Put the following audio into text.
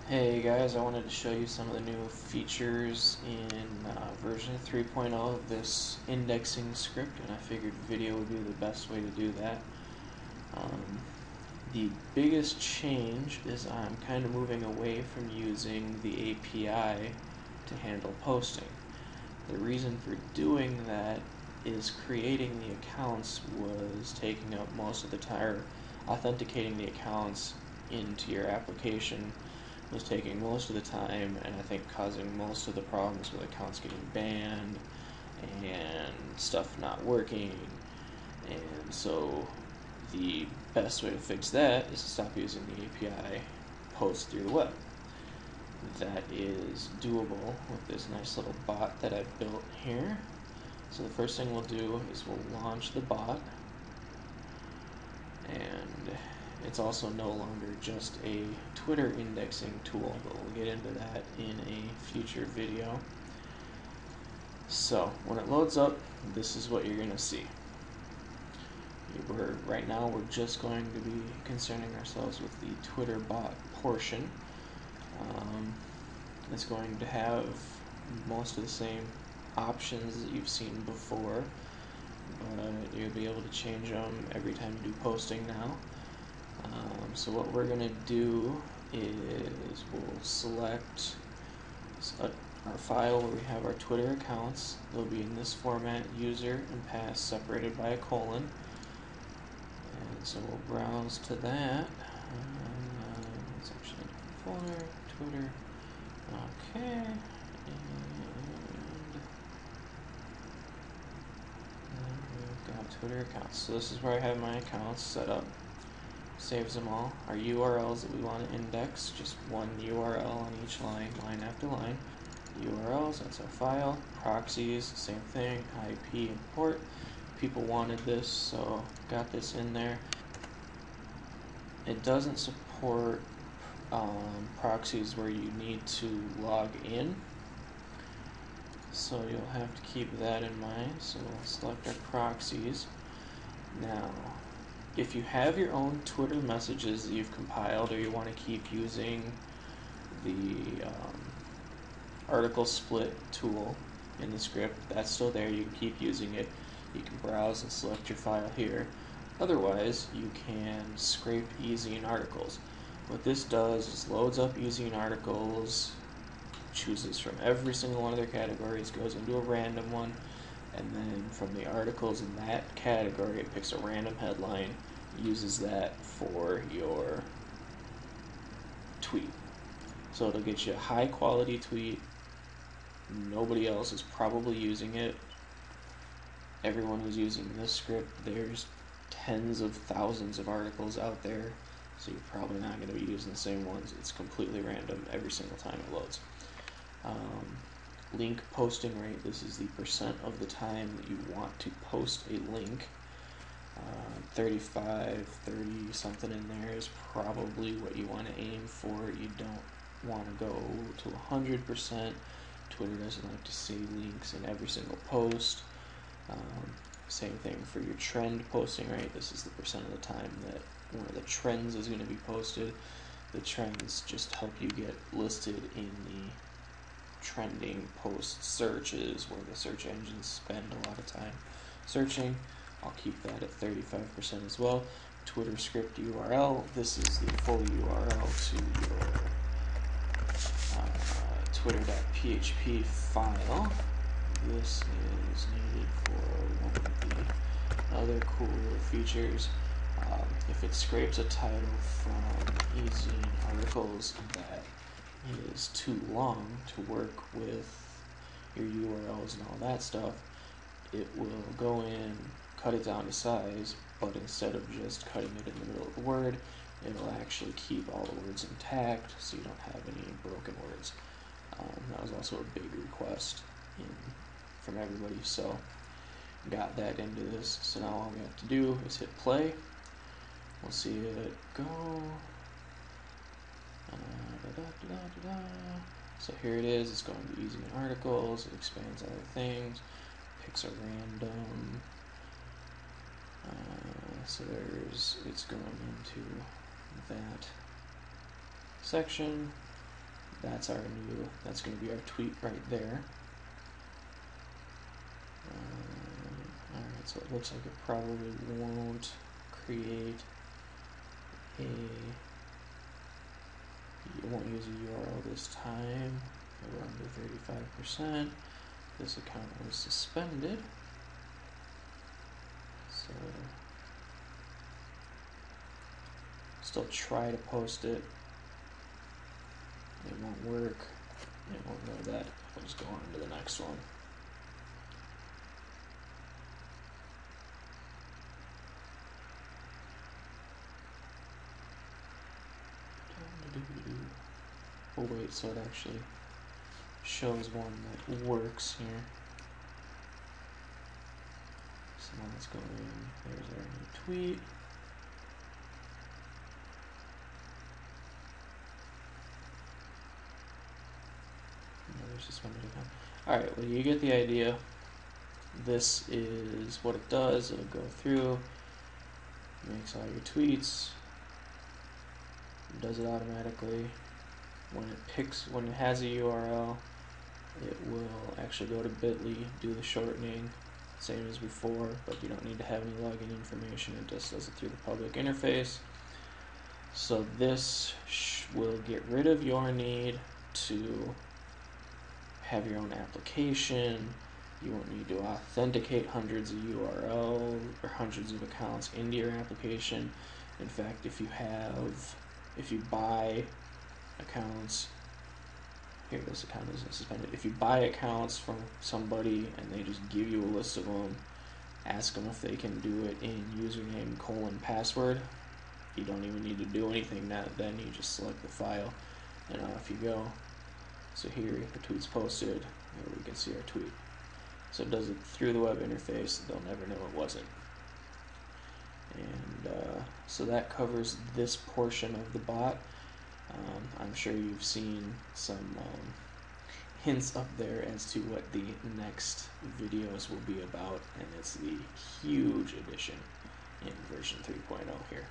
Hey guys, I wanted to show you some of the new features in version 3.0 of this indexing script, and I figured video would be the best way to do that. The biggest change is I'm kind of moving away from using the API to handle posting. The reason for doing that is creating the accounts was taking up most of the time, authenticating the accounts into your application was taking most of the time, and I think causing most of the problems with accounts getting banned and stuff not working. And so the best way to fix that is to stop using the API, post through the web. That is doable with this nice little bot that I've built here. So the first thing we'll do is we'll launch the bot, and it's also no longer just a Twitter indexing tool, but we'll get into that in a future video. So when it loads up, this is what you're going to see. Right now we're just going to be concerning ourselves with the Twitter bot portion. It's going to have most of the same options that you've seen before, but you'll be able to change them every time you do posting now. So what we're going to do is we'll select our file where we have our Twitter accounts. They'll be in this format: user and pass separated by a colon. And so we'll browse to that. It's actually a different folder, Twitter. Okay. And we've got Twitter accounts. So this is where I have my accounts set up. Saves them all. Our URLs that we want to index, just one URL on each line, line after line. URLs, that's our file. Proxies, same thing, IP and port. People wanted this, so got this in there. It doesn't support proxies where you need to log in, so you'll have to keep that in mind. So we'll select our proxies. Now, if you have your own Twitter messages that you've compiled, or you want to keep using the article split tool in the script, that's still there. You can keep using it. You can browse and select your file here. Otherwise, you can scrape ezine articles. What this does is loads up ezine articles, chooses from every single one of their categories, goes into a random one, and then from the articles in that category, it picks a random headline, uses that for your tweet. So it'll get you a high quality tweet. Nobody else is probably using it. Everyone who's using this script, there's tens of thousands of articles out there, so you're probably not going to be using the same ones. It's completely random every single time it loads. Link posting rate, this is the percent of the time that you want to post a link. 35, 30 something in there is probably what you want to aim for. You don't want to go to 100%. Twitter doesn't like to see links in every single post. Same thing for your trend posting rate. This is the percent of the time that one of the trends is going to be posted. The trends just help you get listed in the trending post searches, where the search engines spend a lot of time searching. I'll keep that at 35% as well. Twitter script URL. This is the full URL to your twitter.php file. This is needed for one of the other cool features. If it scrapes a title from ezine articles that is too long to work with your URLs and all that stuff, it will go in, cut it down to size, but instead of just cutting it in the middle of the word, it'll actually keep all the words intact, so you don't have any broken words. That was also a big request from everybody, so got that into this. So now all we have to do is hit play. We'll see it go. So here it is. It's going to ezine articles. It expands other things. Picks a random. So it's going into that section. that's going to be our tweet right there. Alright, so it looks like it probably won't create it won't use a URL this time. If we're under 35%, this account was suspended. So still try to post it. It won't work. It won't know that. We'll just go on to the next one. Oh wait, so it actually shows one that works here. So now let's go in. There's our new tweet. Another suspended account. Alright, well, you get the idea. This is what it does. It'll go through, makes all your tweets, does it automatically. When it has a URL, it will actually go to bit.ly, do the shortening, same as before, but you don't need to have any login information. It just does it through the public interface. So this will get rid of your need to have your own application. You won't need to authenticate hundreds of URLs or hundreds of accounts into your application. In fact, if you buy accounts, here this account is suspended. If you buy accounts from somebody and they just give you a list of them, ask them if they can do it in username : password. You don't even need to do anything. Then you just select the file and off you go. So here the tweet's posted. There we can see our tweet. So it does it through the web interface. They'll never know it wasn't. And so that covers this portion of the bot. I'm sure you've seen some hints up there as to what the next videos will be about, and it's the huge addition in version 3.0 here.